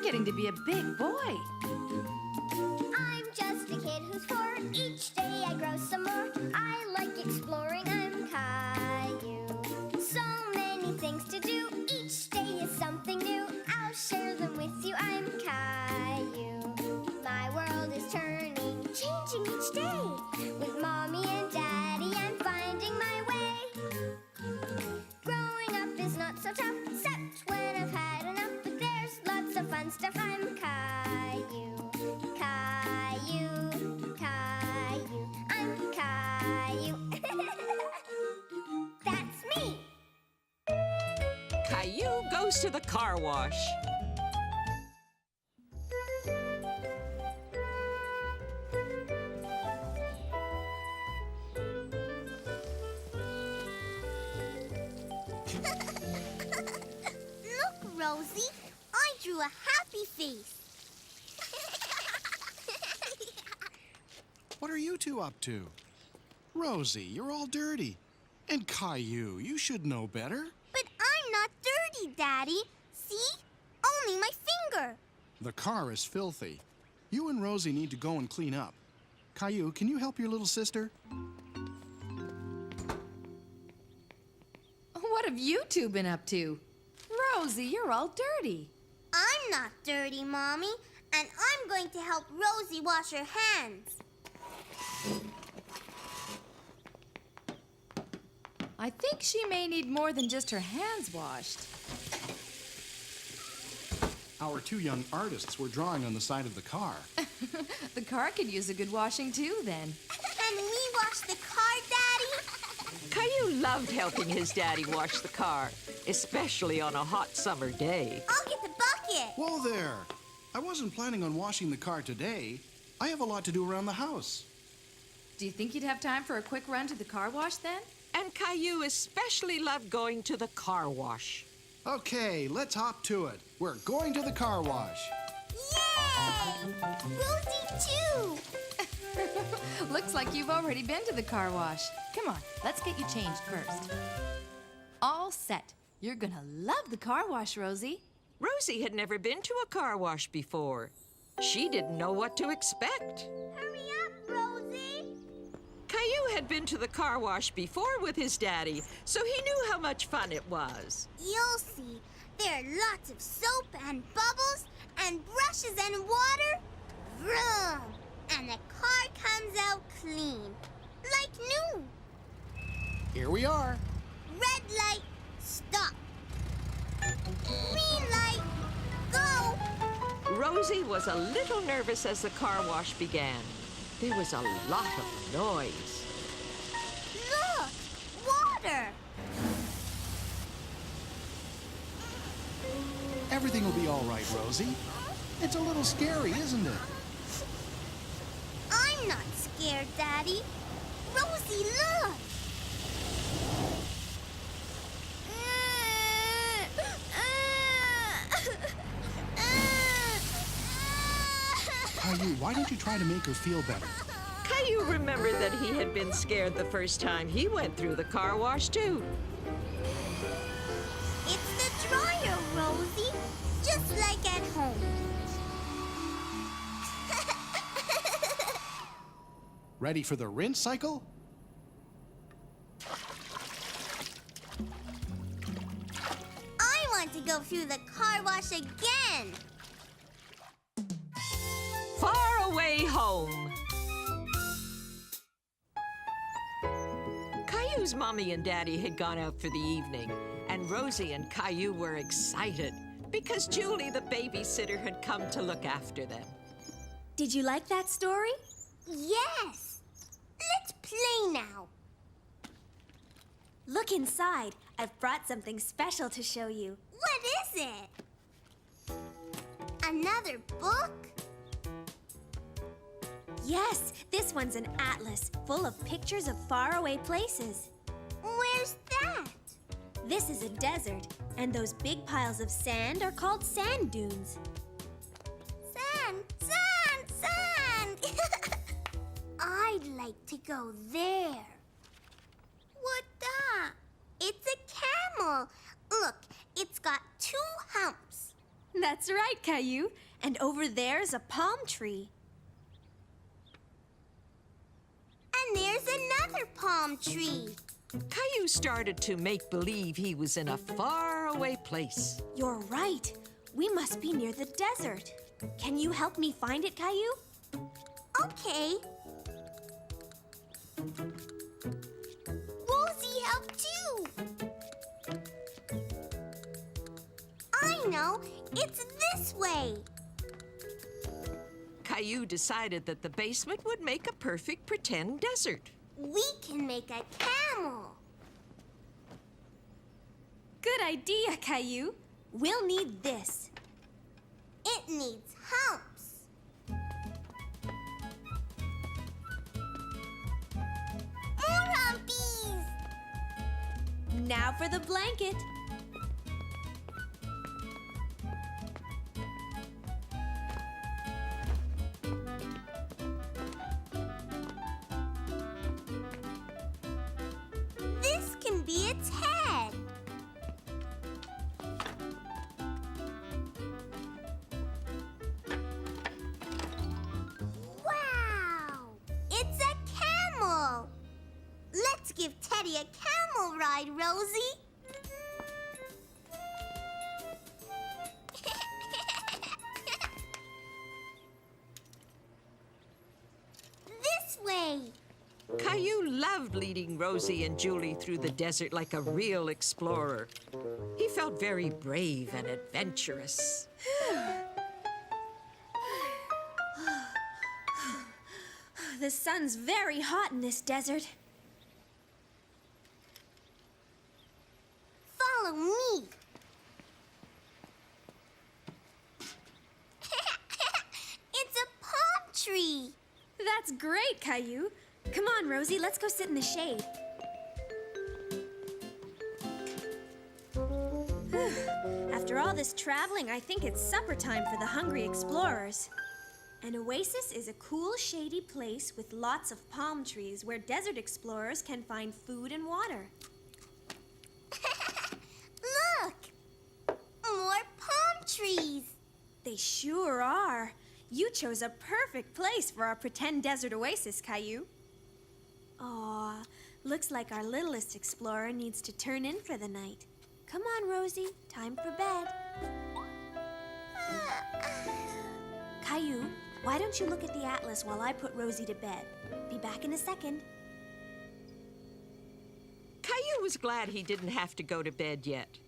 getting to be a big boy. I'm just a kid who's 4. Each day I grow some more. I like exploring. I'm Caillou. So many things to do. Each day is something new. I'll share them with you. I'm Caillou. My world is turning, changing each day. With Mommy and Daddy, I'm finding my way. Growing up is not so tough, except when I've had enough. But there's lots of fun stuff. I'm Caillou. Caillou, Caillou, I'm Caillou. That's me. Caillou goes to the car wash. Look, Rosie, I drew a happy face. What are you two up to? Rosie, you're all dirty. And Caillou, you should know better. But I'm not dirty, Daddy. See? Only my finger. The car is filthy. You and Rosie need to go and clean up. Caillou, can you help your little sister? What have you two been up to? Rosie, you're all dirty. I'm not dirty, Mommy. And I'm going to help Rosie wash her hands. I think she may need more than just her hands washed. Our 2 young artists were drawing on the side of the car. The car could use a good washing too, then. Can we wash the car, Daddy? Caillou loved helping his daddy wash the car, especially on a hot summer day. I'll get the bucket. Whoa there! I wasn't planning on washing the car today. I have a lot to do around the house. Do you think you'd have time for a quick run to the car wash then? And Caillou especially loved going to the car wash. Okay, let's hop to it. We're going to the car wash. Yay! Rosie, too. Looks like you've already been to the car wash. Come on, let's get you changed first. All set. You're gonna love the car wash, Rosie. Rosie had never been to a car wash before. She didn't know what to expect. Hurry up, Rosie. Caillou had been to the car wash before with his daddy, so he knew how much fun it was. You'll see. There are lots of soap and bubbles and brushes and water. Vroom! And the car comes out clean. Like new. Here we are. Red light, stop. Green light, go. Rosie was a little nervous as the car wash began. There was a lot of noise. Look, water. Everything will be all right, Rosie. It's a little scary, isn't it? I'm not scared, Daddy. Rosie, look. Caillou, why don't you try to make her feel better? Caillou remembered that he had been scared the first time he went through the car wash, too. It's the dryer, Rosie. Just like at home. Ready for the rinse cycle? I want to go through the car wash again. Far away home. Caillou's mommy and daddy had gone out for the evening, and Rosie and Caillou were excited because Julie, the babysitter, had come to look after them. Did you like that story? Yes. Let's play now. Look inside. I've brought something special to show you. What is it? Another book? Yes, this one's an atlas full of pictures of faraway places. Where's that? This is a desert, and those big piles of sand are called sand dunes. Sand, sand, sand! I'd like to go there. What the? It's a camel. Look, it's got 2 humps. That's right, Caillou. And over there's a palm tree. And there's another palm tree. Caillou started to make believe he was in a faraway place. You're right. We must be near the desert. Can you help me find it, Caillou? Okay. Rosie helped too. I know. It's this way. Caillou decided that the basement would make a perfect pretend desert. We can make a camel. Good idea, Caillou. We'll need this. It needs humps. More humpies. Now for the blanket. This can be its head. Wow! It's a camel. Let's give Teddy a camel ride, Rosie. This way. Caillou loved leading Rosie and Julie through the desert like a real explorer. He felt very brave and adventurous. The sun's very hot in this desert. Follow me. It's a palm tree. That's great, Caillou. Come on, Rosie, let's go sit in the shade. After all this traveling, I think it's supper time for the hungry explorers. An oasis is a cool, shady place with lots of palm trees where desert explorers can find food and water. Look! More palm trees. They sure are. You chose a perfect place for our pretend desert oasis, Caillou. Aw, looks like our littlest explorer needs to turn in for the night. Come on, Rosie, time for bed. Caillou, why don't you look at the atlas while I put Rosie to bed? Be back in a second. Caillou was glad he didn't have to go to bed yet.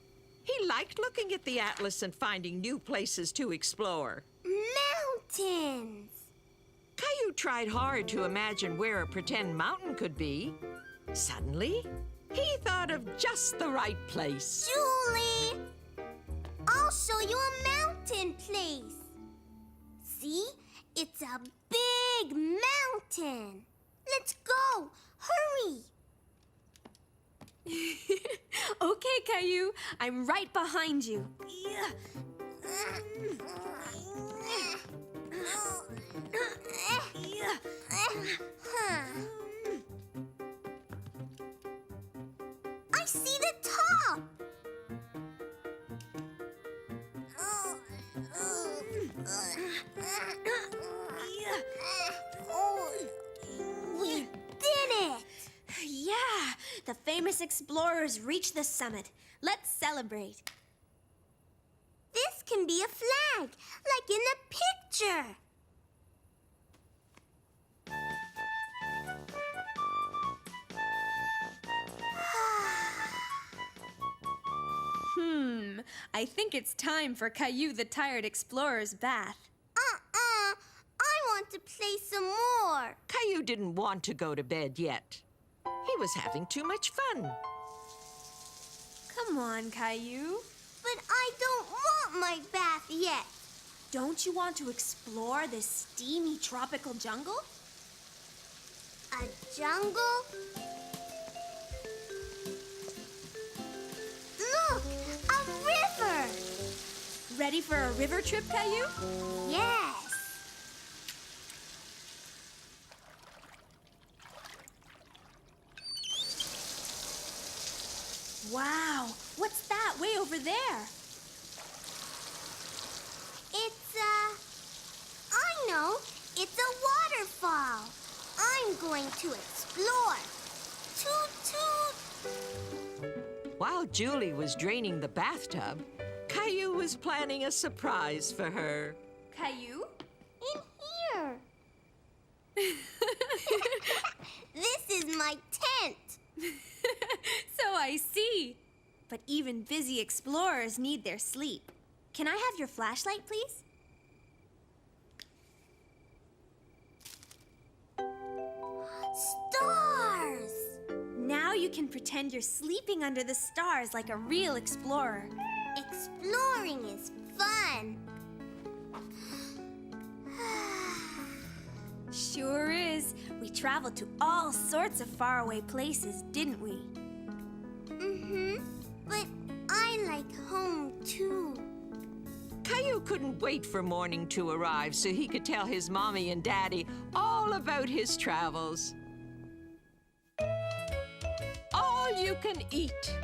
He liked looking at the atlas and finding new places to explore. Mountains. Caillou tried hard to imagine where a pretend mountain could be. Suddenly, he thought of just the right place. Julie! I'll show you a mountain place. See? It's a big mountain. Let's go. Hurry. Okay, Caillou, I'm right behind you. I see the top. We did it. Yeah, the famous explorers reached the summit. Let's celebrate. This can be a flag, like in the picture. I think it's time for Caillou the Tired Explorer's bath. I want to play some more. Caillou didn't want to go to bed yet. He was having too much fun. Come on, Caillou. But I don't want my bath yet. Don't you want to explore this steamy tropical jungle? A jungle? Look, a river. Ready for a river trip, Caillou? Yes. Wow, what's that way over there? going to explore. Toot toot! While Julie was draining the bathtub, Caillou was planning a surprise for her. Caillou? In here. This is my tent. So I see. But even busy explorers need their sleep. Can I have your flashlight, please? Stars! Now you can pretend you're sleeping under the stars like a real explorer. Exploring is fun. Sure is. We traveled to all sorts of faraway places, didn't we? Mm-hmm. But I like home, too. Caillou couldn't wait for morning to arrive so he could tell his mommy and daddy all about his travels. All you can eat.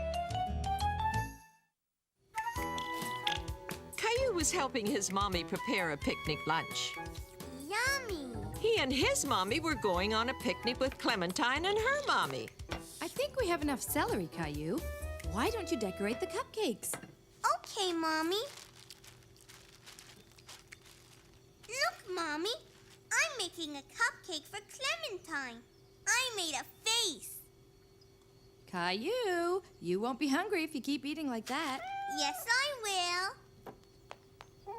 Caillou was helping his mommy prepare a picnic lunch. Yummy. He and his mommy were going on a picnic with Clementine and her mommy. I think we have enough celery, Caillou. Why don't you decorate the cupcakes? Okay, Mommy. Look, Mommy. I'm making a cupcake for Clementine. I made a face. Caillou, you won't be hungry if you keep eating like that. Yes, I will.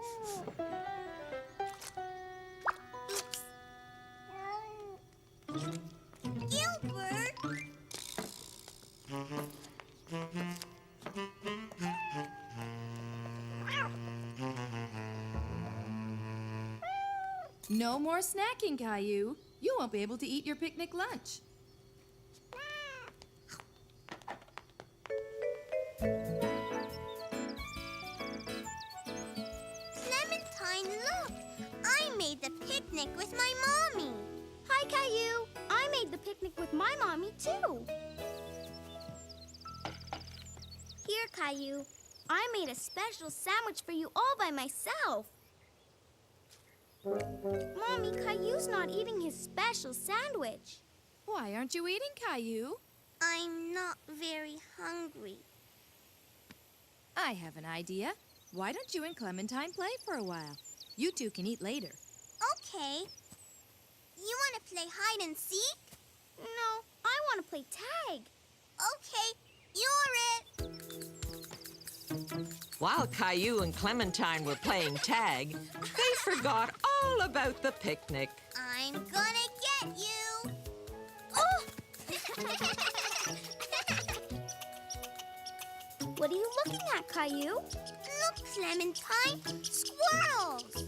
Oops. Gilbert! No more snacking, Caillou. You won't be able to eat your picnic lunch. Clementine, look! I made the picnic with my mommy. Hi, Caillou. I made the picnic with my mommy, too. Here, Caillou. I made a special sandwich for you all by myself. Mommy, Caillou's not eating his special sandwich. Why aren't you eating, Caillou? I'm not very hungry. I have an idea. Why don't you and Clementine play for a while? You two can eat later. Okay. You want to play hide and seek? No, I want to play tag. Okay, you're it. While Caillou and Clementine were playing tag, they forgot all about the picnic. I'm gonna get you. Oh! What are you looking at, Caillou? Look, Clementine, squirrels.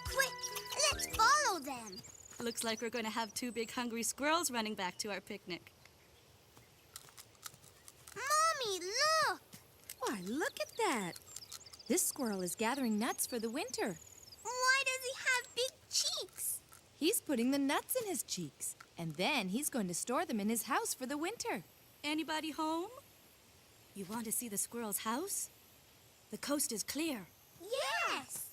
Quick, let's follow them. Looks like we're going to have two big hungry squirrels running back to our picnic. Mommy, look. Why, look at that. This squirrel is gathering nuts for the winter. Why does he have big cheeks? He's putting the nuts in his cheeks, and then he's going to store them in his house for the winter. Anybody home? You want to see the squirrel's house? The coast is clear. Yes.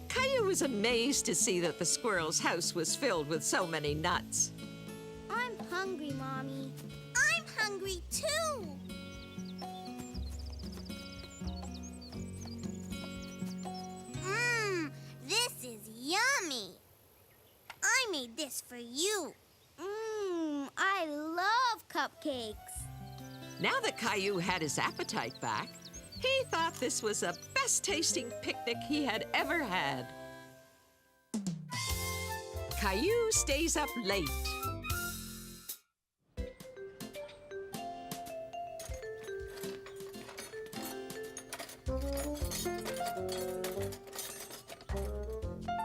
Caillou was amazed to see that the squirrel's house was filled with so many nuts. I'm hungry, Mommy. I'm hungry, too. This is yummy. I made this for you. I love cupcakes. Now that Caillou had his appetite back, he thought this was the best tasting picnic he had ever had. Caillou stays up late.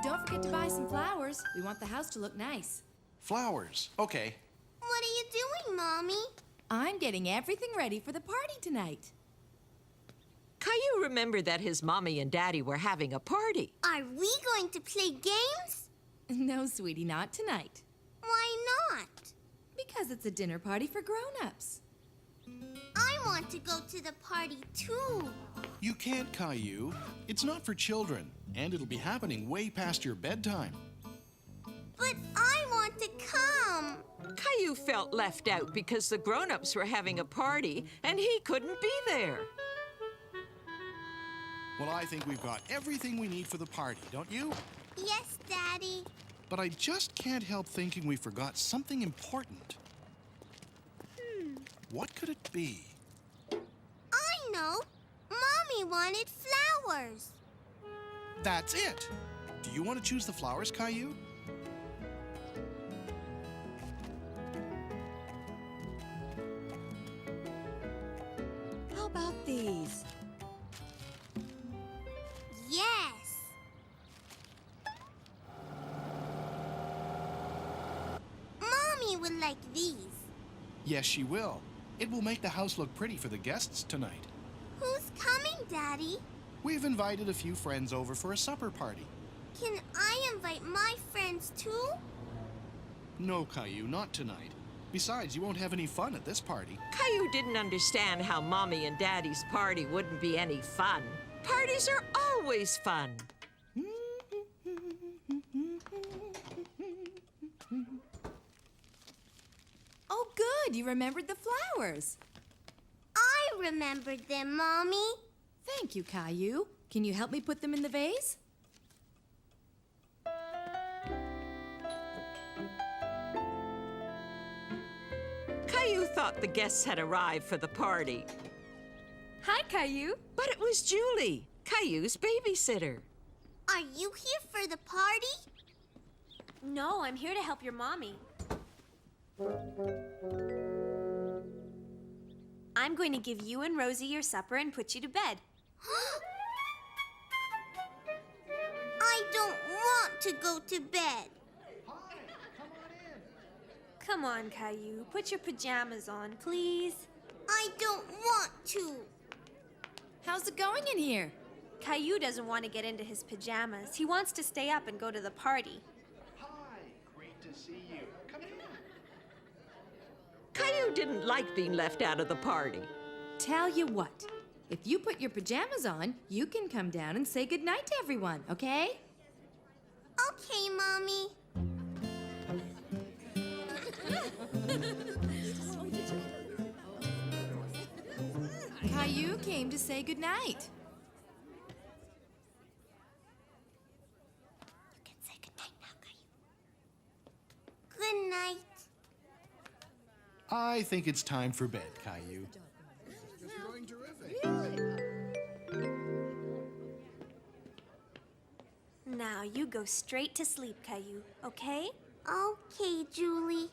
Don't forget to buy some flowers. We want the house to look nice. Flowers. Okay. What are you doing, Mommy? I'm getting everything ready for the party tonight. Caillou remembered that his mommy and daddy were having a party. Are we going to play games? No, sweetie, not tonight. Why not? Because it's a dinner party for grown-ups. I want to go to the party too. You can't, Caillou. It's not for children, and it'll be happening way past your bedtime. But I want to come. Caillou felt left out because the grown-ups were having a party and he couldn't be there. Well, I think we've got everything we need for the party, don't you? Yes, Daddy. But I just can't help thinking we forgot something important. What could it be? I know. Mommy wanted flowers. That's it! Do you want to choose the flowers, Caillou? How about these? Yes. Mommy would like these. Yes, she will. It will make the house look pretty for the guests tonight. Who's coming, Daddy? We've invited a few friends over for a supper party. Can I invite my friends too? No, Caillou, not tonight. Besides, you won't have any fun at this party. Caillou didn't understand how Mommy and Daddy's party wouldn't be any fun. Parties are always fun. Oh, good. You remembered the flowers. I remembered them, Mommy. Thank you, Caillou. Can you help me put them in the vase? Caillou thought the guests had arrived for the party, Hi, Caillou. but it was Julie, Caillou's babysitter. Are you here for the party? No, I'm here to help your mommy. I'm going to give you and Rosie your supper and put you to bed. I don't want to go to bed. Come on, Caillou. Put your pajamas on, please. I don't want to. How's it going in here? Caillou doesn't want to get into his pajamas. He wants to stay up and go to the party. Hi, great to see you. Come in. Caillou didn't like being left out of the party. Tell you what. If you put your pajamas on, you can come down and say goodnight to everyone, okay? Okay, Mommy. Caillou came to say goodnight. You can say goodnight now, Caillou. Good night. I think it's time for bed, Caillou. You're doing terrific. Now you go straight to sleep, Caillou, okay? Okay, Julie.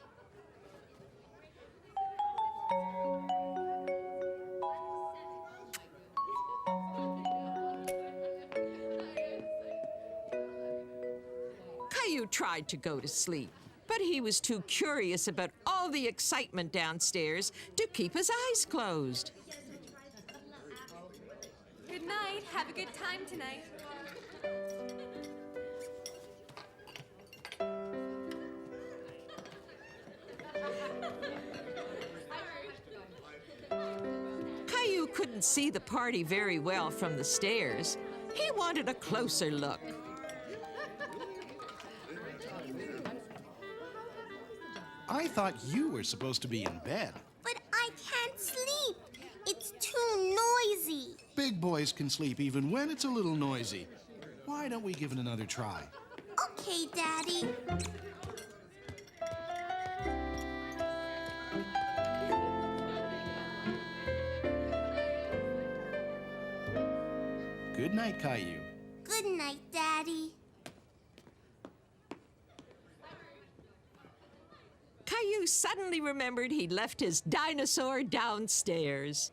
Caillou tried to go to sleep, but he was too curious about all the excitement downstairs to keep his eyes closed. Good night. Have a good time tonight. Caillou couldn't see the party very well from the stairs. He wanted a closer look. I thought you were supposed to be in bed. But I can't sleep. It's too noisy. Big boys can sleep even when it's a little noisy. Why don't we give it another try? Okay, Daddy. Good night, Caillou. Good night, Daddy. Caillou suddenly remembered he'd left his dinosaur downstairs.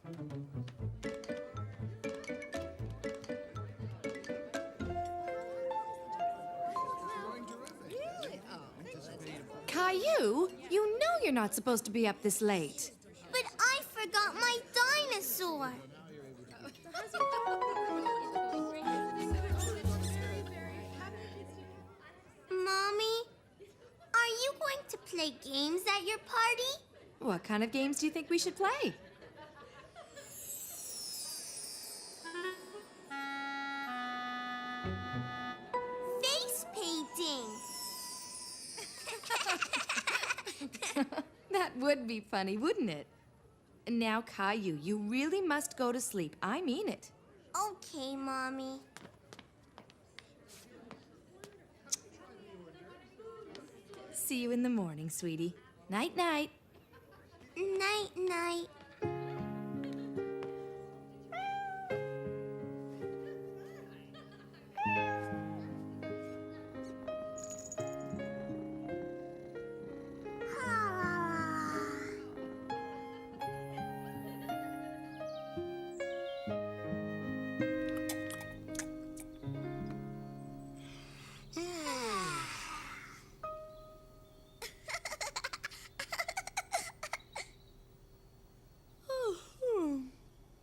Caillou, you know you're not supposed to be up this late. But I forgot my dinosaur. Mommy, are you going to play games at your party? What kind of games do you think we should play? would be funny, wouldn't it? Now, Caillou, you really must go to sleep. I mean it. Okay, Mommy. See you in the morning, sweetie. Night-night. Night-night.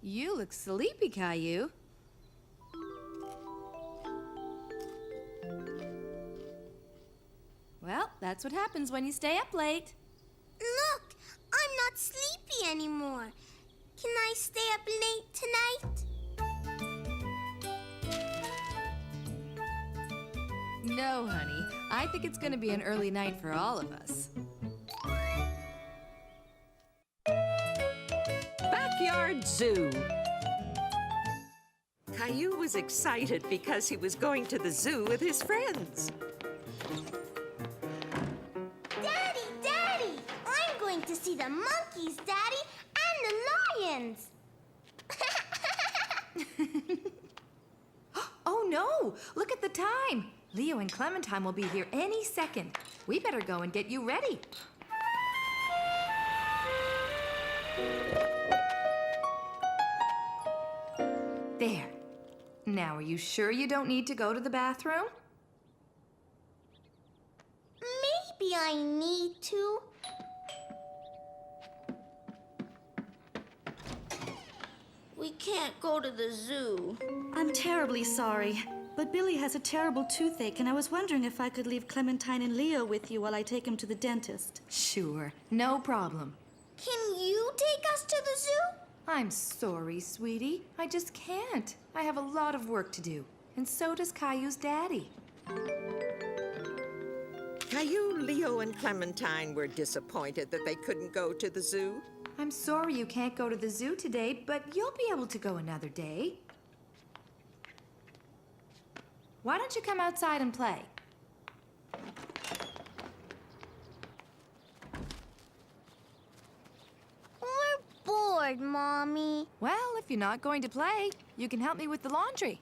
You look sleepy, Caillou. Well, that's what happens when you stay up late. Look, I'm not sleepy anymore. Can I stay up late tonight? No, honey. I think it's going to be an early night for all of us. Backyard Zoo. Caillou was excited because he was going to the zoo with his friends. Daddy, Daddy! I'm going to see the monkeys, Daddy, and the lions. Oh, no! Look at the time. Leo and Clementine will be here any second. We better go and get you ready. There. Now, are you sure you don't need to go to the bathroom? Maybe I need to. We can't go to the zoo. I'm terribly sorry, but Billy has a terrible toothache, and I was wondering if I could leave Clementine and Leo with you while I take him to the dentist. Sure, no problem. Can you take us to the zoo? I'm sorry, sweetie. I just can't. I have a lot of work to do. And so does Caillou's daddy. Caillou, Leo, and Clementine were disappointed that they couldn't go to the zoo. I'm sorry you can't go to the zoo today, but you'll be able to go another day. Why don't you come outside and play? We're bored, Mommy. Well, if you're not going to play, you can help me with the laundry.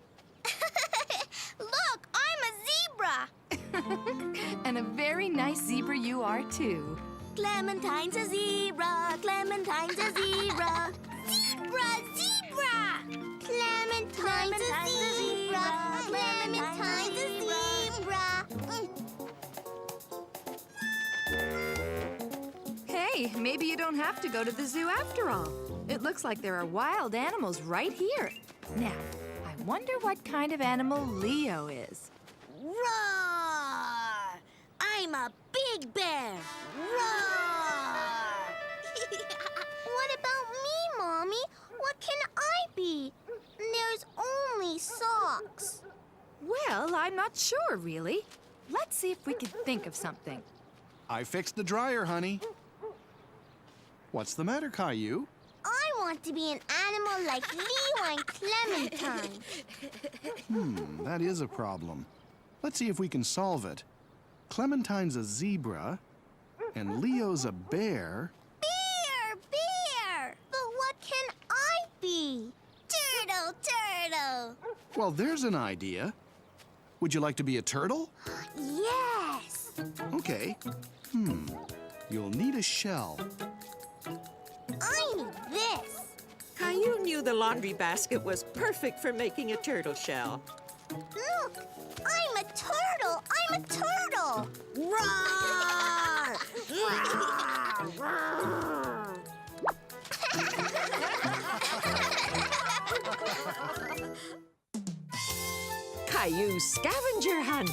Look, I'm a zebra. And a very nice zebra you are, too. Clementine's a zebra. Clementine's a zebra. Zebra, zebra. Clementine's a zebra. Clementine's a zebra. Hey, maybe you don't have to go to the zoo after all. It looks like there are wild animals right here. Now, I wonder what kind of animal Leo is. Roar! I'm a big bear. Roar! What about me, Mommy? What can I be? There's only socks. Well, I'm not sure, really. Let's see if we can think of something. I fixed the dryer, honey. What's the matter, Caillou? I want to be an animal like Leo and Clementine. That is a problem. Let's see if we can solve it. Clementine's a zebra, and Leo's a bear. Bear, bear! But what can I be? Turtle, turtle! Well, there's an idea. Would you like to be a turtle? Yes! Okay. You'll need a shell. I need this. Caillou knew the laundry basket was perfect for making a turtle shell. Look, I'm a turtle. I'm a turtle. Roar! Caillou's scavenger hunt.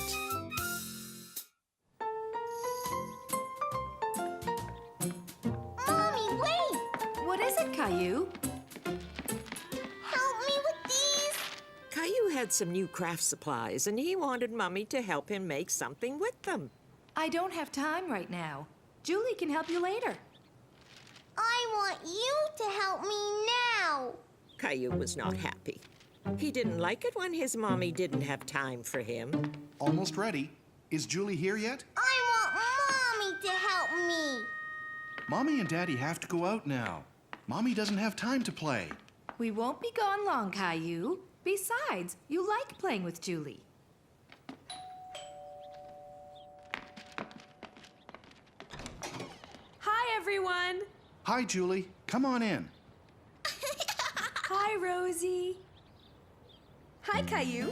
Mommy, wait! What is it, Caillou? Help me with these. Caillou had some new craft supplies, and he wanted Mummy to help him make something with them. I don't have time right now. Julie can help you later. I want you to help me now. Caillou was not happy. He didn't like it when his mommy didn't have time for him. Almost ready. Is Julie here yet? I want Mommy to help me. Mommy and Daddy have to go out now. Mommy doesn't have time to play. We won't be gone long, Caillou. Besides, you like playing with Julie. Hi, everyone. Hi, Julie. Come on in. Hi, Rosie. Hi, Caillou.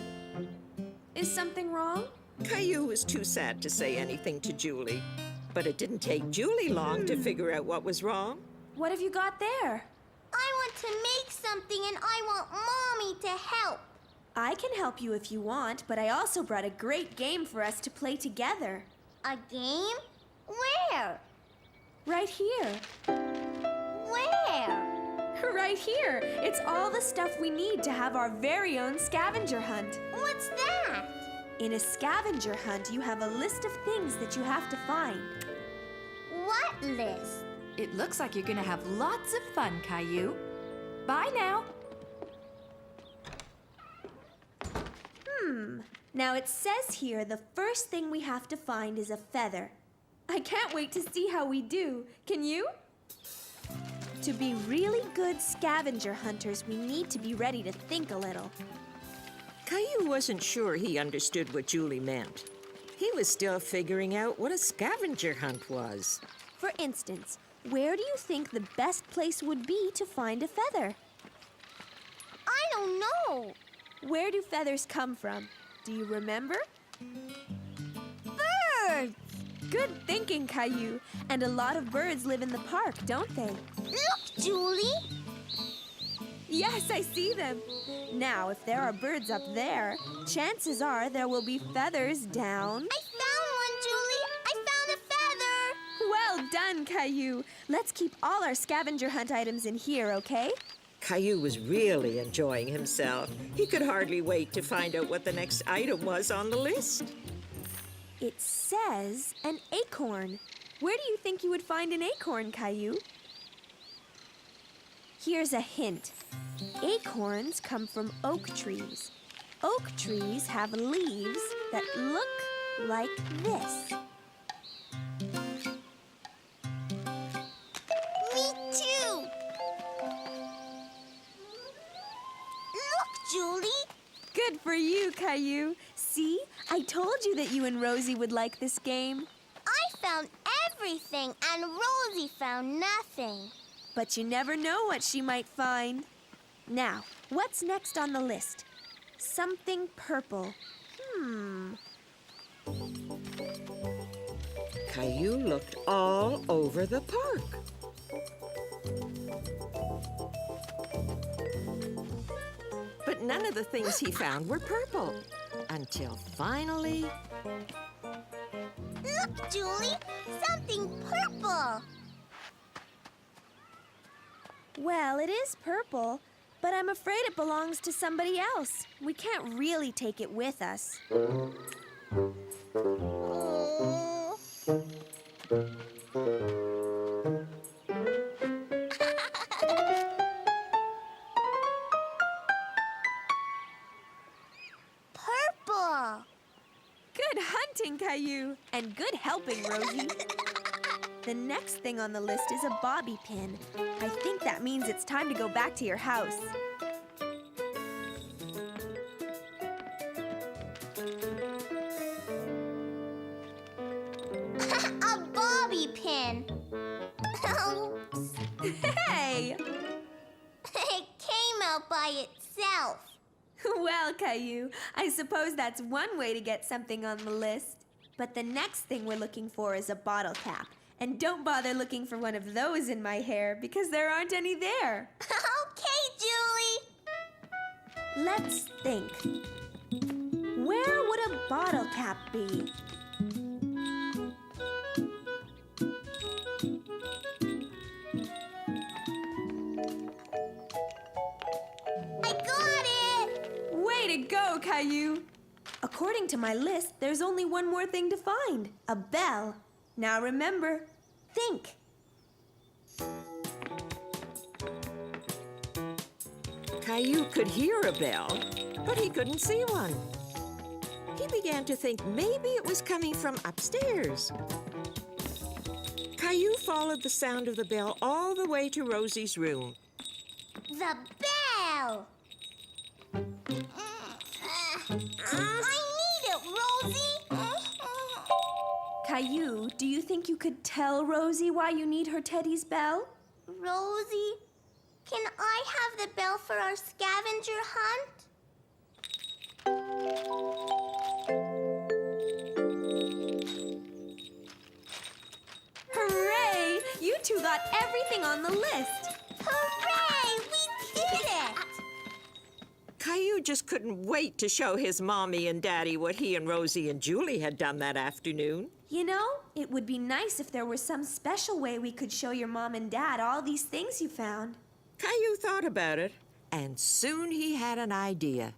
Is something wrong? Caillou was too sad to say anything to Julie. But it didn't take Julie long to figure out what was wrong. What have you got there? I want to make something and I want Mommy to help. I can help you if you want, but I also brought a great game for us to play together. A game? Where? Right here. Where? Right here. It's all the stuff we need to have our very own scavenger hunt. What's that? In a scavenger hunt, you have a list of things that you have to find. What list? It looks like you're gonna have lots of fun, Caillou. Bye now. Now it says here the first thing we have to find is a feather. I can't wait to see how we do. Can you? To be really good scavenger hunters, we need to be ready to think a little. Caillou wasn't sure he understood what Julie meant. He was still figuring out what a scavenger hunt was. For instance, where do you think the best place would be to find a feather? I don't know. Where do feathers come from? Do you remember? Birds. Good thinking, Caillou. And a lot of birds live in the park, don't they? Look, Julie. Yes, I see them. Now, if there are birds up there, chances are there will be feathers down. I found one, Julie. I found a feather. Well done, Caillou. Let's keep all our scavenger hunt items in here, okay? Caillou was really enjoying himself. He could hardly wait to find out what the next item was on the list. It says an acorn. Where do you think you would find an acorn, Caillou? Here's a hint. Acorns come from oak trees. Oak trees have leaves that look like this. Me too. Look, Julie. Good for you, Caillou. See? I told you that you and Rosie would like this game. I found everything and Rosie found nothing. But you never know what she might find. Now, what's next on the list? Something purple. Caillou looked all over the park. But none of the things he found were purple. Until finally... Look, Julie. Something purple. Well, it is purple, but I'm afraid it belongs to somebody else. We can't really take it with us. Oh. Purple. Good hunting, Caillou, and good helping, Rosie. The next thing on the list is a bobby pin. I think that means it's time to go back to your house. A bobby pin. Oops. Hey! It came out by itself. Well, Caillou, I suppose that's one way to get something on the list. But the next thing we're looking for is a bottle cap. And don't bother looking for one of those in my hair because there aren't any there. Okay, Julie. Let's think. Where would a bottle cap be? I got it. Way to go, Caillou! According to my list, there's only one more thing to find. A bell. Now remember, think. Caillou could hear a bell, but he couldn't see one. He began to think maybe it was coming from upstairs. Caillou followed the sound of the bell all the way to Rosie's room. The bell! I need it, Rosie! Caillou, do you think you could tell Rosie why you need her Teddy's bell? Rosie, can I have the bell for our scavenger hunt? Hooray! You two got everything on the list. Hooray! We did it! Caillou just couldn't wait to show his mommy and daddy what he and Rosie and Julie had done that afternoon. You know, it would be nice if there was some special way we could show your mom and dad all these things you found. Caillou thought about it, and soon he had an idea.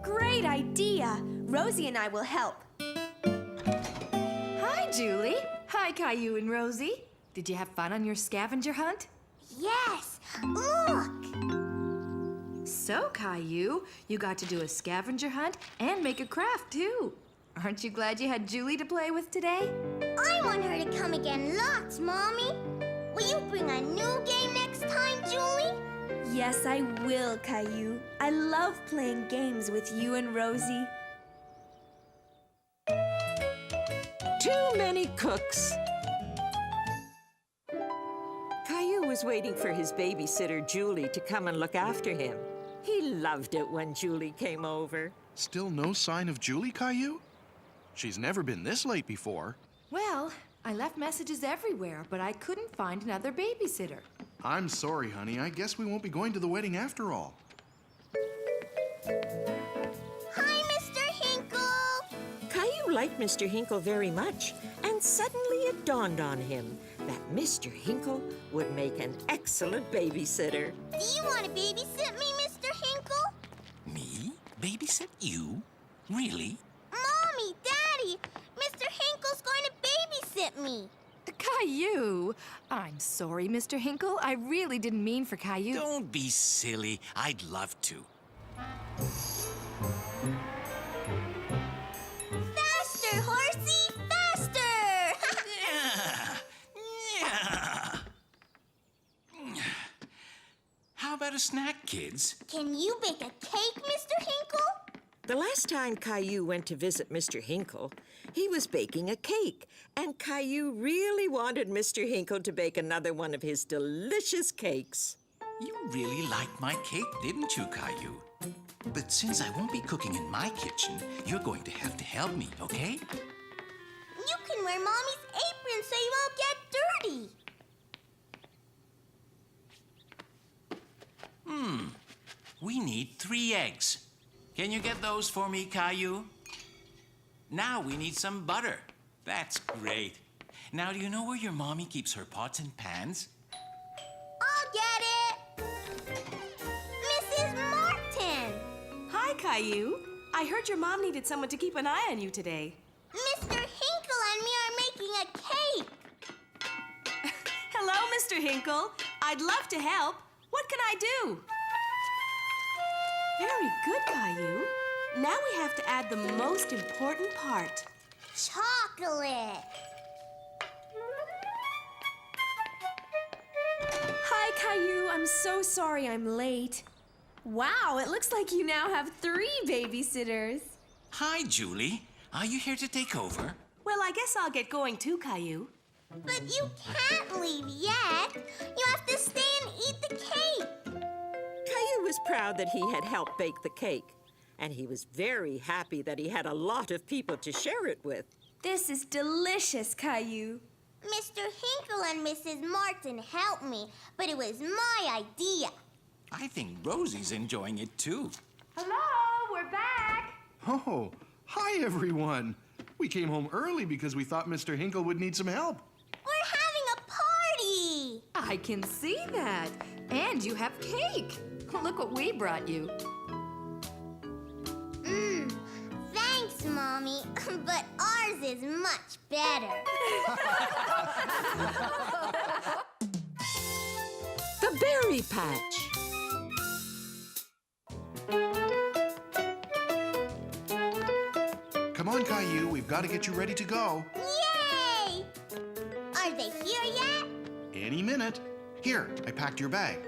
Great idea! Rosie and I will help. Hi, Julie. Hi, Caillou and Rosie. Did you have fun on your scavenger hunt? Yes! Look! So, Caillou, you got to do a scavenger hunt and make a craft, too. Aren't you glad you had Julie to play with today? I want her to come again lots, Mommy. Will you bring a new game next time, Julie? Yes, I will, Caillou. I love playing games with you and Rosie. Too many cooks. Caillou was waiting for his babysitter, Julie, to come and look after him. He loved it when Julie came over. Still no sign of Julie, Caillou? She's never been this late before. Well, I left messages everywhere, but I couldn't find another babysitter. I'm sorry, honey. I guess we won't be going to the wedding after all. Hi, Mr. Hinkle! Caillou liked Mr. Hinkle very much, and suddenly it dawned on him that Mr. Hinkle would make an excellent babysitter. Do you want to babysit me, Mr. Hinkle? Me? Babysit you? Really? Mommy, Daddy, Mr. Hinkle's going to babysit me. Caillou! I'm sorry, Mr. Hinkle. I really didn't mean for Caillou. Don't be silly. I'd love to. Faster, horsey, faster! How about a snack, kids? Can you bake a cake, Mr. Hinkle? The last time Caillou went to visit Mr. Hinkle, he was baking a cake, and Caillou really wanted Mr. Hinkle to bake another one of his delicious cakes. You really liked my cake, didn't you, Caillou? But since I won't be cooking in my kitchen, you're going to have to help me, okay? You can wear Mommy's apron so you won't get dirty. We need 3 eggs. Can you get those for me, Caillou? Now we need some butter. That's great. Now, do you know where your mommy keeps her pots and pans? I'll get it. Mrs. Martin. Hi, Caillou. I heard your mom needed someone to keep an eye on you today. Mr. Hinkle and me are making a cake. Hello, Mr. Hinkle. I'd love to help. What can I do? Very good, Caillou. Now we have to add the most important part. Chocolate. Hi, Caillou. I'm so sorry I'm late. Wow, it looks like you now have 3 babysitters. Hi, Julie. Are you here to take over? Well, I guess I'll get going too, Caillou. But you can't leave yet. You have to stay and eat the cake. Caillou was proud that he had helped bake the cake, and he was very happy that he had a lot of people to share it with. This is delicious, Caillou. Mr. Hinkle and Mrs. Martin helped me, but it was my idea. I think Rosie's enjoying it too. Hello, we're back. Oh, hi, everyone. We came home early because we thought Mr. Hinkle would need some help. We're having a party. I can see that. And you have cake. Look what we brought you. Thanks, Mommy, but ours is much better. The patch. Come on, Caillou, we've got to get you ready to go. Yay! Are they here yet? Any minute. Here, I packed your bag.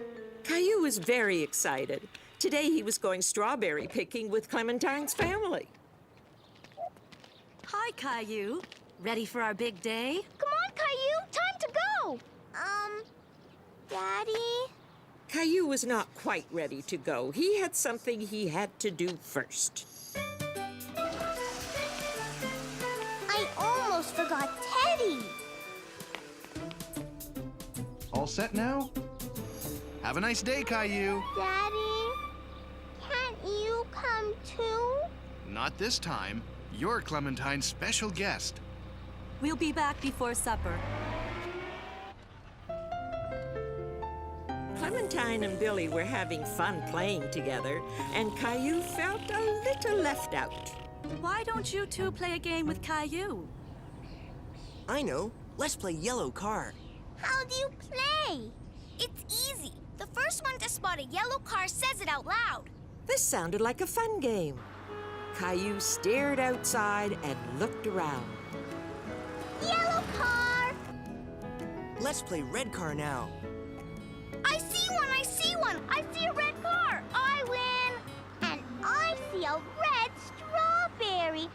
Caillou was very excited. Today he was going strawberry picking with Clementine's family. Hi, Caillou. Ready for our big day? Come on, Caillou, time to go! Daddy? Caillou was not quite ready to go. He had something he had to do first. I almost forgot Teddy. All set now? Have a nice day, Caillou. Daddy, can't you come too? Not this time. You're Clementine's special guest. We'll be back before supper. Clementine and Billy were having fun playing together, and Caillou felt a little left out. Why don't you two play a game with Caillou? I know. Let's play yellow car. How do you play? It's easy. The first one to spot a yellow car says it out loud. This sounded like a fun game. Caillou stared outside and looked around. Yellow car! Let's play red car now. I see one, I see one! I see a red car! I win! And I see a red strawberry!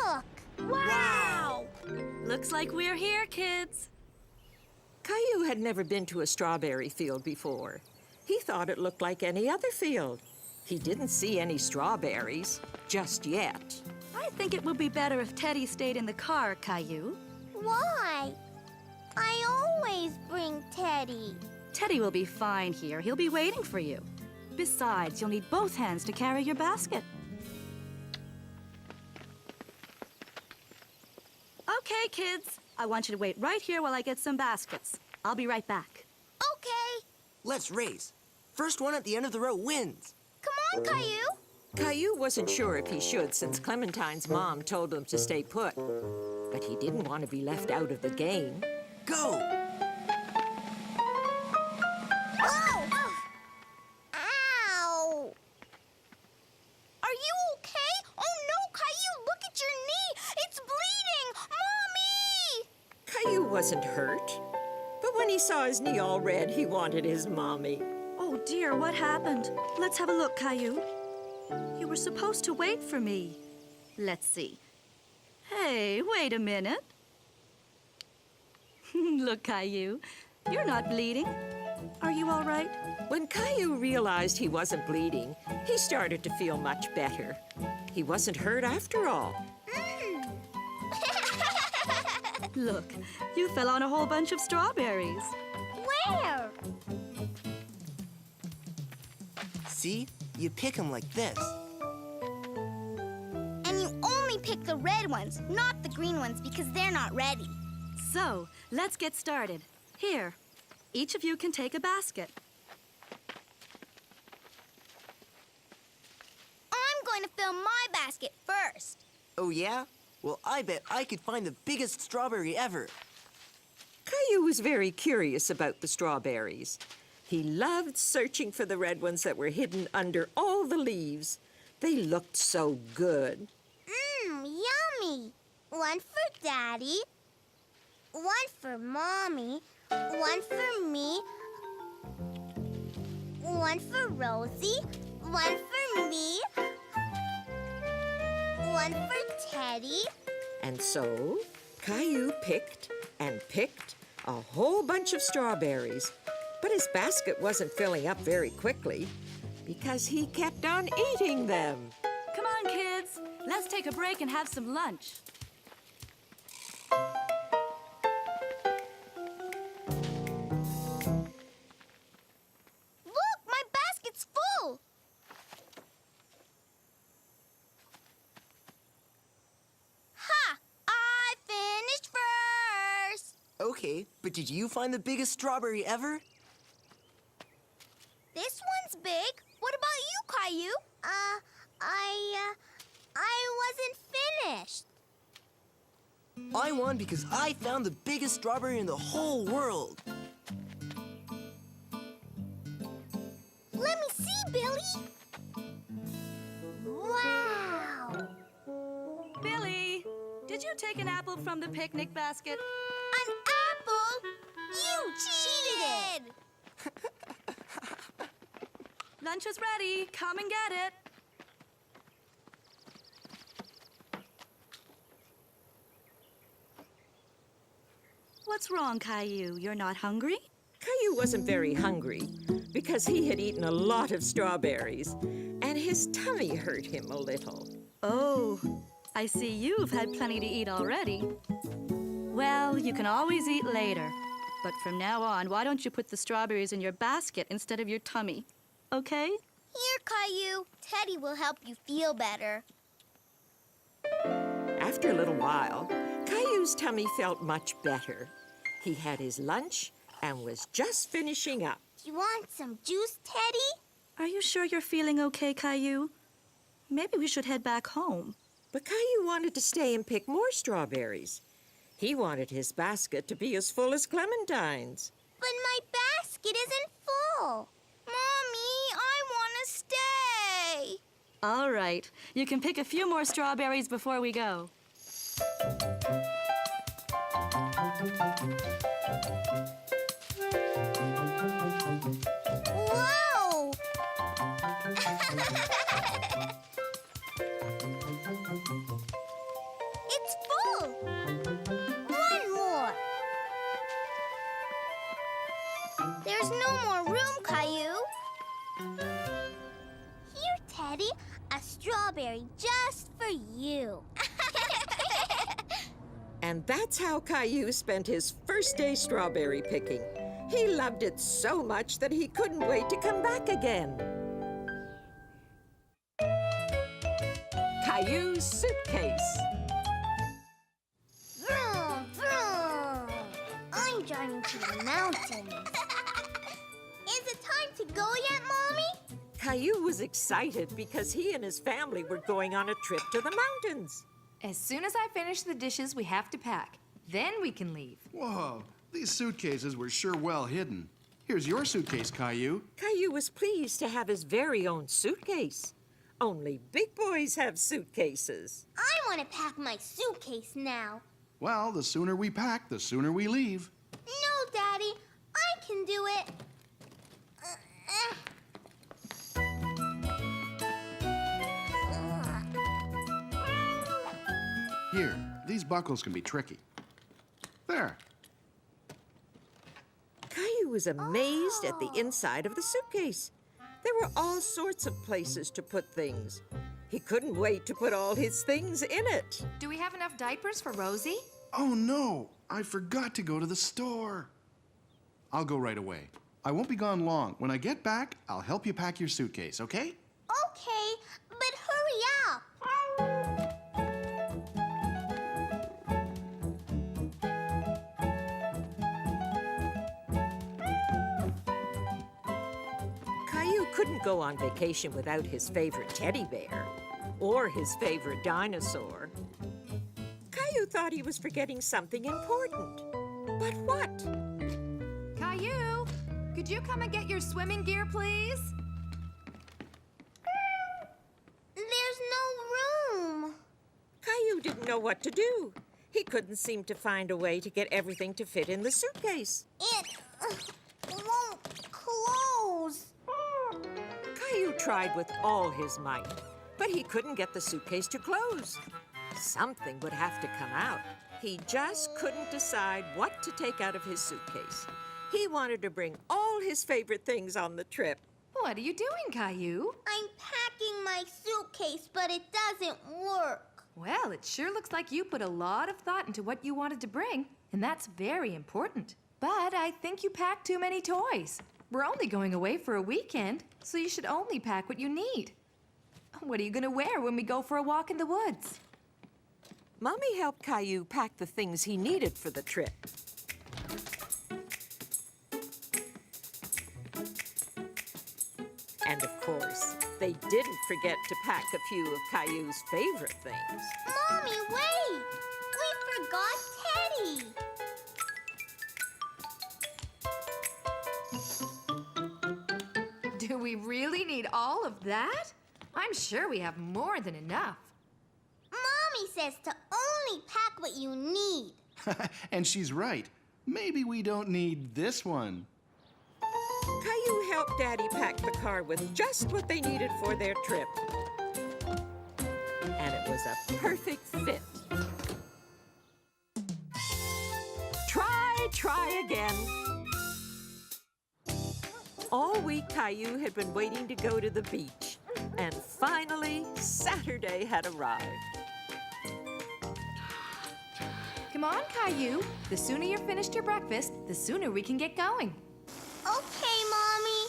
Look! Wow! Looks like we're here, kids. Caillou had never been to a strawberry field before. He thought it looked like any other field. He didn't see any strawberries, just yet. I think it would be better if Teddy stayed in the car, Caillou. Why? I always bring Teddy. Teddy will be fine here. He'll be waiting for you. Besides, you'll need both hands to carry your basket. Okay, kids. I want you to wait right here while I get some baskets. I'll be right back. Okay. Let's race. First one at the end of the row wins. Come on, Caillou. Caillou wasn't sure if he should since Clementine's mom told him to stay put. But he didn't want to be left out of the game. Go! Oh! Ow! Are you okay? Oh no, Caillou, look at your knee! It's bleeding! Mommy! Caillou wasn't hurt. But when he saw his knee all red, he wanted his mommy. Oh dear, what happened? Let's have a look, Caillou. You were supposed to wait for me. Let's see. Hey, wait a minute. Look, Caillou, you're not bleeding. Are you all right? When Caillou realized he wasn't bleeding, he started to feel much better. He wasn't hurt after all. Look, you fell on a whole bunch of strawberries. Where? See? You pick them like this. And you only pick the red ones, not the green ones, because they're not ready. So, let's get started. Here, each of you can take a basket. I'm going to fill my basket first. Oh, yeah? Well, I bet I could find the biggest strawberry ever. Caillou was very curious about the strawberries. He loved searching for the red ones that were hidden under all the leaves. They looked so good. Yummy. One for Daddy, one for Mommy, one for me, one for Rosie, one for me, one for Teddy. And so, Caillou picked and picked a whole bunch of strawberries. But his basket wasn't filling up very quickly because he kept on eating them. Come on, kids. Let's take a break and have some lunch. Look, my basket's full. Ha! I finished first. Okay, but did you find the biggest strawberry ever? This one's big. What about you, Caillou? I wasn't finished. I won because I found the biggest strawberry in the whole world. Let me see, Billy. Wow! Billy, did you take an apple from the picnic basket? An apple? You cheated! Lunch is ready. Come and get it. What's wrong, Caillou? You're not hungry? Caillou wasn't very hungry because he had eaten a lot of strawberries, and his tummy hurt him a little. Oh, I see you've had plenty to eat already. Well, you can always eat later. But from now on, why don't you put the strawberries in your basket instead of your tummy? Okay? Here, Caillou. Teddy will help you feel better. After a little while, Caillou's tummy felt much better. He had his lunch and was just finishing up. You want some juice, Teddy? Are you sure you're feeling okay, Caillou? Maybe we should head back home. But Caillou wanted to stay and pick more strawberries. He wanted his basket to be as full as Clementine's. But my basket isn't full. Mommy, I want to stay. All right. You can pick a few more strawberries before we go. Whoa! It's full. One more. There's no more room, Caillou. Here, Teddy, a strawberry just for you. And that's how Caillou spent his first day strawberry picking. He loved it so much that he couldn't wait to come back again. Caillou's suitcase. Vroom, vroom. I'm driving to the mountains. Is it time to go yet, Mommy? Caillou was excited because he and his family were going on a trip to the mountains. As soon as I finish the dishes, we have to pack. Then we can leave. Whoa, these suitcases were sure well hidden. Here's your suitcase, Caillou. Caillou was pleased to have his very own suitcase. Only big boys have suitcases. I want to pack my suitcase now. Well, the sooner we pack, the sooner we leave. No, Daddy. I can do it. Here, these buckles can be tricky. There. Caillou was amazed at the inside of the suitcase. There were all sorts of places to put things. He couldn't wait to put all his things in it. Do we have enough diapers for Rosie? Oh no, I forgot to go to the store. I'll go right away. I won't be gone long. When I get back, I'll help you pack your suitcase, okay? Okay, but hurry up. Caillou couldn't go on vacation without his favorite teddy bear or his favorite dinosaur. Caillou thought he was forgetting something important. But what? Caillou, could you come and get your swimming gear, please? There's no room. Caillou didn't know what to do. He couldn't seem to find a way to get everything to fit in the suitcase. It won't close. Caillou tried with all his might, but he couldn't get the suitcase to close. Something would have to come out. He just couldn't decide what to take out of his suitcase. He wanted to bring all his favorite things on the trip. What are you doing, Caillou? I'm packing my suitcase, but it doesn't work. Well, it sure looks like you put a lot of thought into what you wanted to bring, and that's very important. But I think you packed too many toys. We're only going away for a weekend, so you should only pack what you need. What are you going to wear when we go for a walk in the woods? Mommy helped Caillou pack the things he needed for the trip. And of course, they didn't forget to pack a few of Caillou's favorite things. Mommy, wait! We forgot Teddy. Do we really that? I'm sure we have more than enough. Mommy says to only pack what you need. And she's right. Maybe we don't need this one. Caillou helped Daddy pack the car with just what they needed for their trip. And it was a perfect fit. Try again. All week, Caillou had been waiting to go to the beach. And finally, Saturday had arrived. Come on, Caillou. The sooner you're finished your breakfast, the sooner we can get going. Okay, Mommy.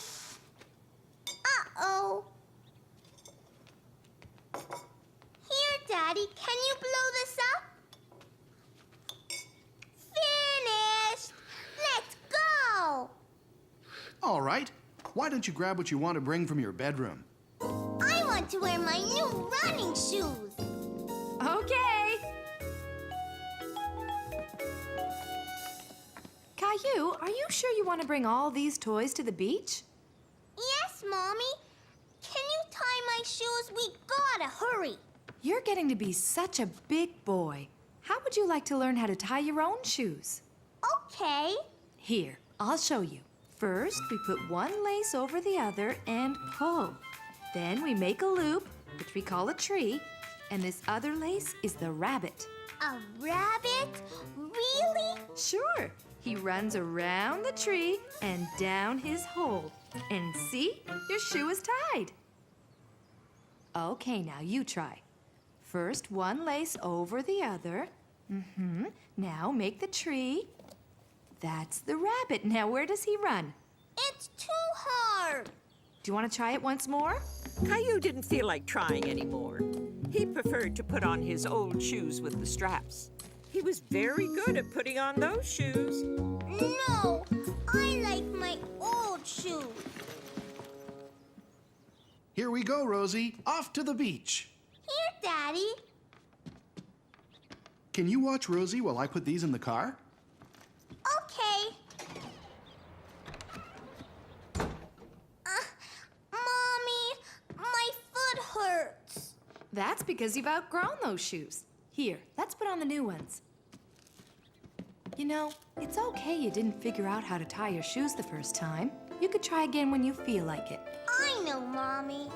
Uh-oh. Here, Daddy, can you blow this up? Finished! Let's go! All right. Why don't you grab what you want to bring from your bedroom? I want to wear my new running shoes. Okay. Caillou, are you sure you want to bring all these toys to the beach? Yes, Mommy. Can you tie my shoes? We gotta hurry. You're getting to be such a big boy. How would you like to learn how to tie your own shoes? Okay. Here, I'll show you. First, we put one lace over the other and pull. Then we make a loop, which we call a tree, and this other lace is the rabbit. A rabbit? Really? Sure. He runs around the tree and down his hole. And see? Your shoe is tied. Okay, now you try. First, one lace over the other. Now make the tree. That's the rabbit. Now where does he run? It's too hard. Do you want to try it once more? Caillou didn't feel like trying anymore. He preferred to put on his old shoes with the straps. He was very good at putting on those shoes. No, I like my old shoes. Here we go, Rosie. Off to the beach. Here, Daddy. Can you watch Rosie while I put these in the car? Okay. Mommy, my foot hurts. That's because you've outgrown those shoes. Here, let's put on the new ones. You know, it's okay you didn't figure out how to tie your shoes the first time. You could try again when you feel like it. I know, Mommy.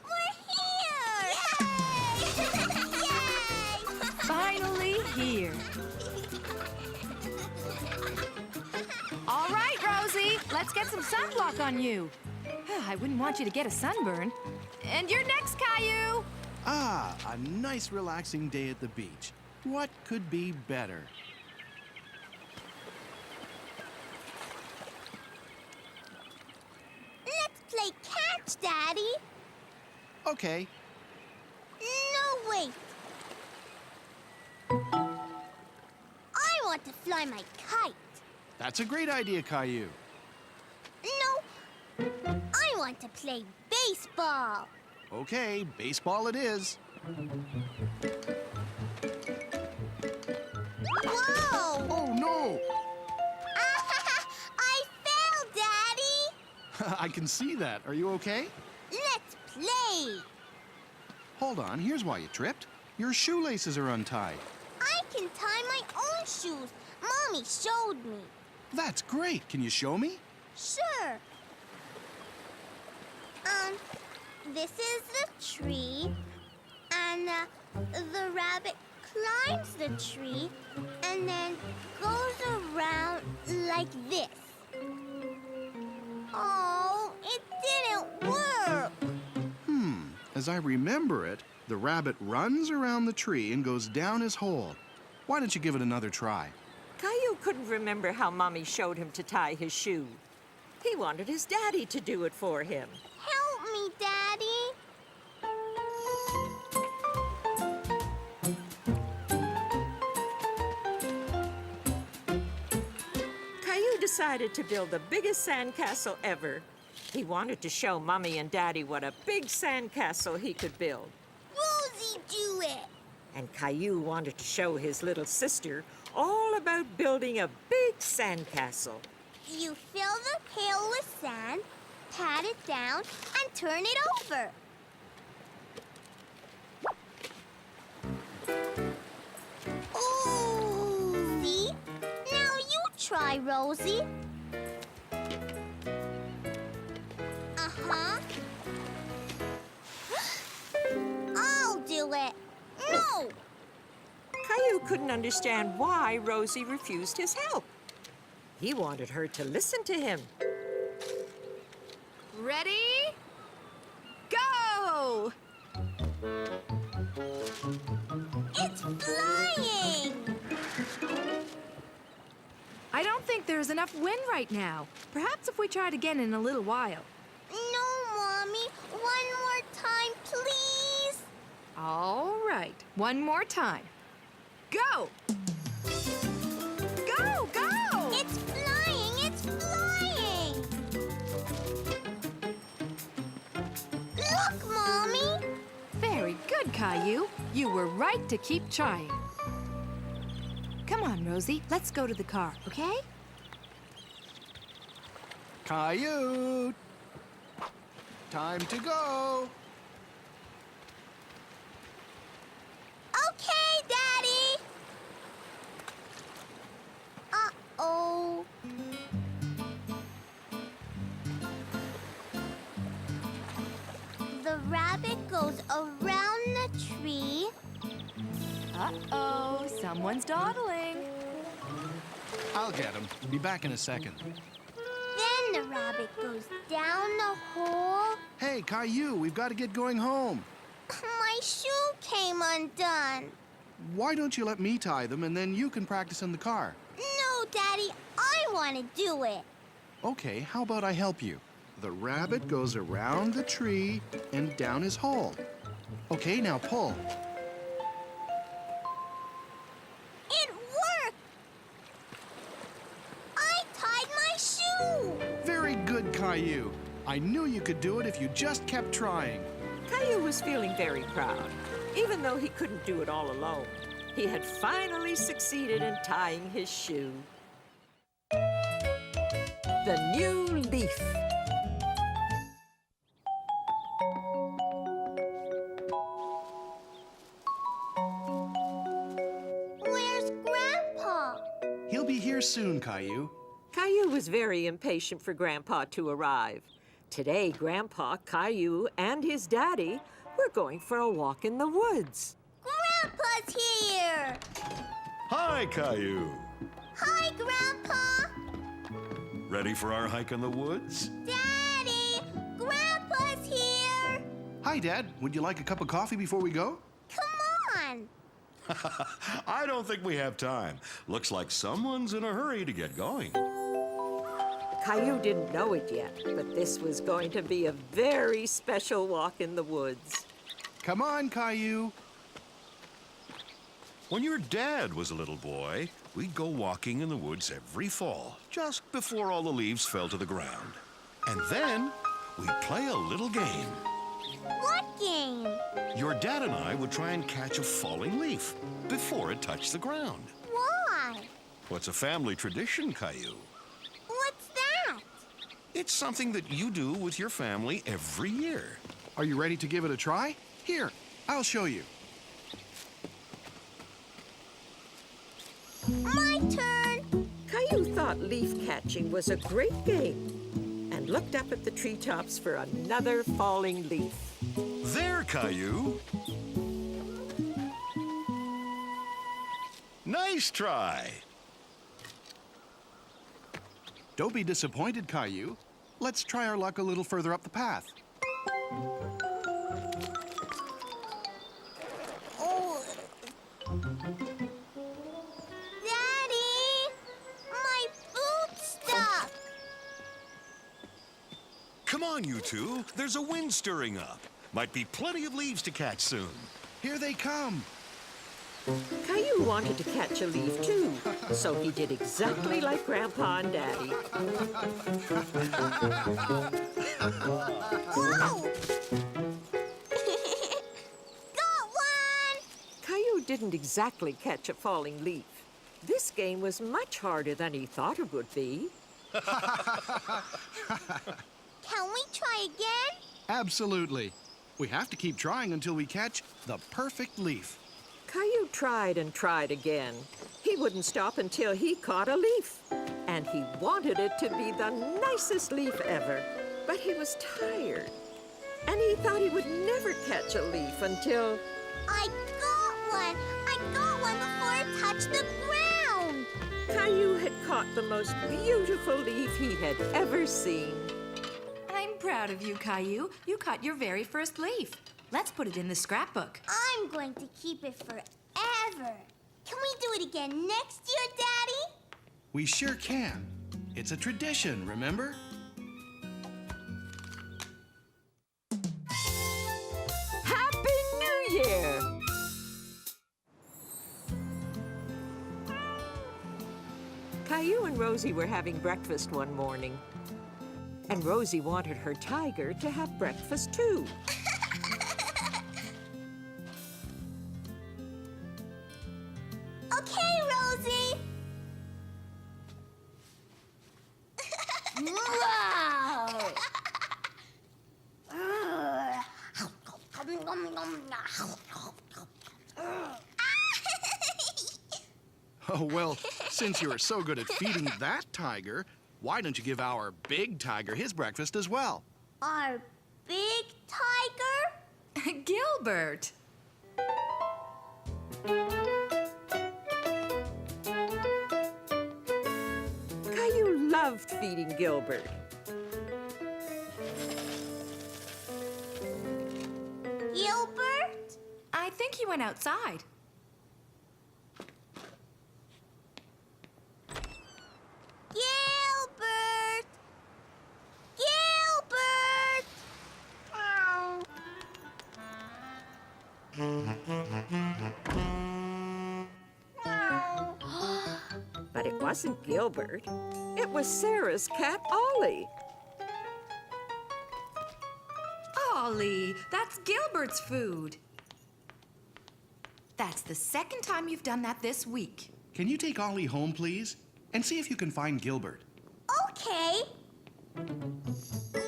We're here! Yay! Yay! Finally here. All right, Rosie, let's get some sunblock on you. I wouldn't want you to get a sunburn. And you're next, Caillou. Ah, a nice relaxing day at the beach. What could be better? Let's play catch, Daddy. Okay. No, wait. I want to fly my kite. That's a great idea, Caillou. No, I want to play baseball. Okay, baseball it is. Whoa! Oh, no! I fell, Daddy. I can see that. Are you okay? Let's play. Hold on, here's why you tripped. Your shoelaces are untied. I can tie my own shoes. Mommy showed me. That's great. Can you show me? Sure. This is the tree, and the rabbit climbs the tree and then goes around like this. Oh, it didn't work. As I remember it, the rabbit runs around the tree and goes down his hole. Why don't you give it another try? Caillou couldn't remember how Mommy showed him to tie his shoe. He wanted his daddy to do it for him. Help me, Daddy. Caillou decided to build the biggest sandcastle ever. He wanted to show Mommy and Daddy what a big sandcastle he could build. Rosie, do it. And Caillou wanted to show his little sister all about building a big sandcastle. You fill the pail with sand, pat it down, and turn it over. Ooh! See? Now you try, Rosie. Uh-huh. I'll do it. No! Caillou couldn't understand why Rosie refused his help. He wanted her to listen to him. Ready? Go! It's flying! I don't think there's enough wind right now. Perhaps if we try it again in a little while. No, Mommy. One more time, please. All right, one more time. Go! Go, go! It's flying! It's flying! Look, Mommy! Very good, Caillou. You were right to keep trying. Come on, Rosie. Let's go to the car, okay? Caillou! Time to go! Okay, Daddy! Uh-oh. The rabbit goes around the tree. Uh-oh, someone's dawdling. I'll get him. Be back in a second. Then the rabbit goes down the hole. Hey, Caillou, we've got to get going home. My shoe came undone. Why don't you let me tie them and then you can practice in the car? No, Daddy, I want to do it. Okay, how about I help you? The rabbit goes around the tree and down his hole. Okay, now pull. It worked! I tied my shoe! Very good, Caillou. I knew you could do it if you just kept trying. Caillou was feeling very proud, even though he couldn't do it all alone. He had finally succeeded in tying his shoe. The new leaf. Where's Grandpa? He'll be here soon, Caillou. Caillou was very impatient for Grandpa to arrive. Today, Grandpa, Caillou, and his daddy were going for a walk in the woods. Grandpa's here! Hi, Caillou. Hi, Grandpa! Ready for our hike in the woods? Daddy! Grandpa's here! Hi, Dad. Would you like a cup of coffee before we go? Come on! I don't think we have time. Looks like someone's in a hurry to get going. Caillou didn't know it yet, but this was going to be a very special walk in the woods. Come on, Caillou. When your dad was a little boy, we'd go walking in the woods every fall, just before all the leaves fell to the ground. And then we'd play a little game. What game? Your dad and I would try and catch a falling leaf before it touched the ground. Why? What's a family tradition, Caillou? What's that? It's something that you do with your family every year. Are you ready to give it a try? Here, I'll show you. My turn! Caillou thought leaf catching was a great game and looked up at the treetops for another falling leaf. There, Caillou. Nice try. Don't be disappointed, Caillou. Let's try our luck a little further up the path. Oh. Daddy! My boot's stuck! Come on, you two. There's a wind stirring up. Might be plenty of leaves to catch soon. Here they come. Caillou wanted to catch a leaf too, so he did exactly like Grandpa and Daddy. Whoa! Got one! Caillou didn't exactly catch a falling leaf. This game was much harder than he thought it would be. Can we try again? Absolutely. We have to keep trying until we catch the perfect leaf. Caillou tried and tried again. He wouldn't stop until he caught a leaf. And he wanted it to be the nicest leaf ever. But he was tired. And he thought he would never catch a leaf until... I got one! I got one before it touched the ground! Caillou had caught the most beautiful leaf he had ever seen. I'm proud of you, Caillou. You caught your very first leaf. Let's put it in the scrapbook. I'm going to keep it forever. Can we do it again next year, Daddy? We sure can. It's a tradition, remember? Happy New Year! Caillou and Rosie were having breakfast one morning. And Rosie wanted her tiger to have breakfast too. Okay, Rosie. Wow! Oh, well, since you are so good at feeding that tiger, why don't you give our big tiger his breakfast as well? Our big tiger? Gilbert. Caillou loved feeding Gilbert. Gilbert? I think he went outside. Gilbert! Gilbert! But it wasn't Gilbert. It was Sarah's cat, Ollie. Ollie, that's Gilbert's food. That's the second time you've done that this week. Can you take Ollie home, please? And see if you can find Gilbert. Okay. Roar, roar.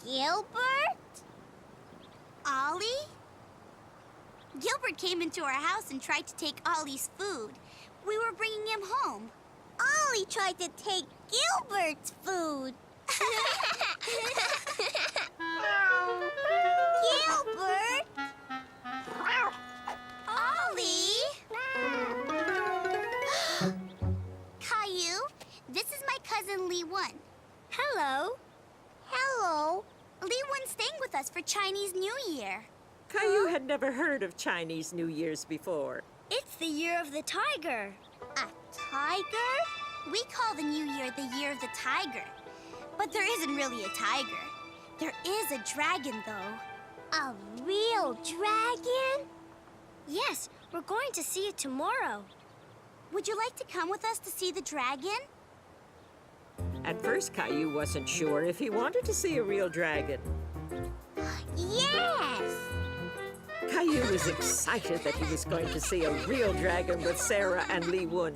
Gilbert? Ollie? Gilbert came into our house and tried to take Ollie's food. We were bringing him home. Ollie tried to take Gilbert's food. Gilbert? Ollie? Caillou, this is my cousin Lee Won. Hello. Hello. Lee Won's staying with us for Chinese New Year. Caillou had never heard of Chinese New Year's before. It's the year of the tiger. A tiger? We call the new year the year of the tiger. But there isn't really a tiger. There is a dragon, though. A real dragon? Yes, we're going to see it tomorrow. Would you like to come with us to see the dragon? At first, Caillou wasn't sure if he wanted to see a real dragon. Yes! Caillou was excited that he was going to see a real dragon with Sarah and Lee Won.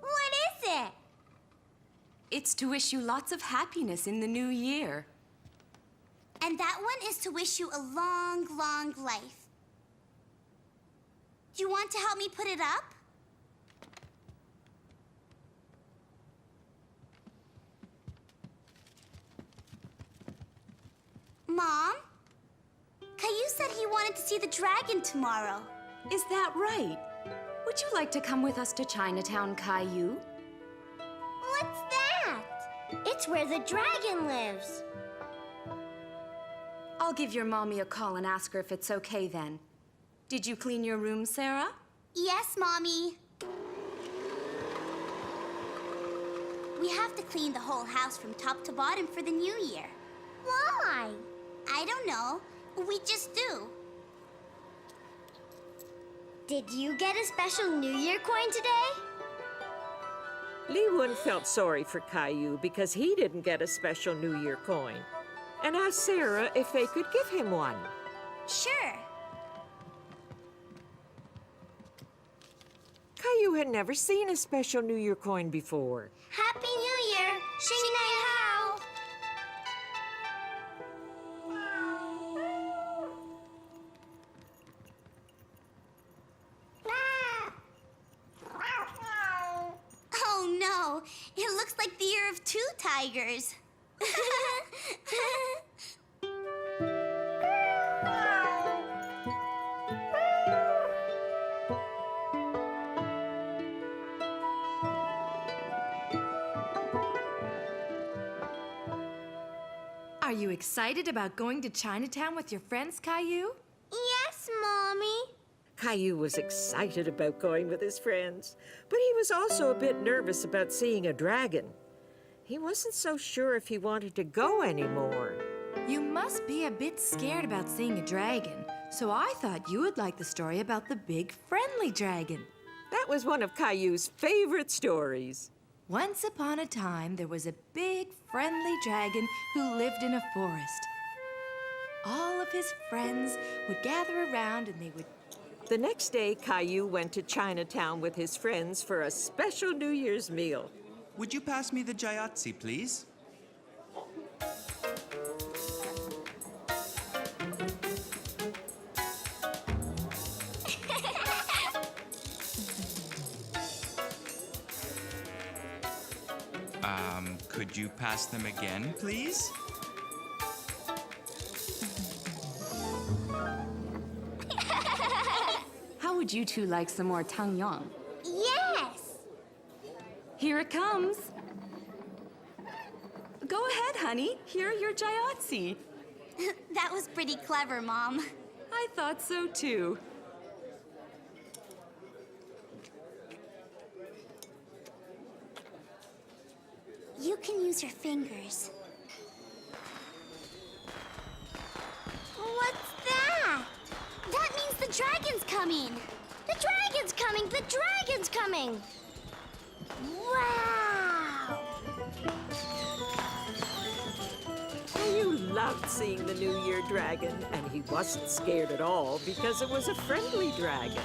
What is it? It's to wish you lots of happiness in the new year. And that one is to wish you a long, long life. Do you want to help me put it up? Mom? Caillou said he wanted to see the dragon tomorrow. Is that right? Would you like to come with us to Chinatown, Caillou? What's that? It's where the dragon lives. I'll give your mommy a call and ask her if it's okay then. Did you clean your room, Sarah? Yes, Mommy. We have to clean the whole house from top to bottom for the new year. Why? I don't know. We just do. Did you get a special New Year coin today? Lee felt sorry for Caillou because he didn't get a special New Year coin and asked Sarah if they could give him one. Sure. Caillou had never seen a special New Year coin before. Happy New Year! Xing Nei Hao! Oh no, it looks like the year of 2 tigers. Are you excited about going to Chinatown with your friends, Caillou? Yes, Mommy. Caillou was excited about going with his friends, but he was also a bit nervous about seeing a dragon. He wasn't so sure if he wanted to go anymore. You must be a bit scared about seeing a dragon, so I thought you would like the story about the big friendly dragon. That was one of Caillou's favorite stories. Once upon a time, there was a big friendly dragon who lived in a forest. All of his friends would gather around and they would... The next day, Caillou went to Chinatown with his friends for a special New Year's meal. Would you pass me the Jayatsi, please? Could you pass them again, please? How would you two like some more tangyang? Yes! Here it comes. Go ahead, honey. Here are your Jayatsi. That was pretty clever, Mom. I thought so too. You can use your fingers. What's that? That means the dragon's coming. The dragon's coming! The dragon's coming! Wow! Caillou loved seeing the New Year dragon, and he wasn't scared at all because it was a friendly dragon.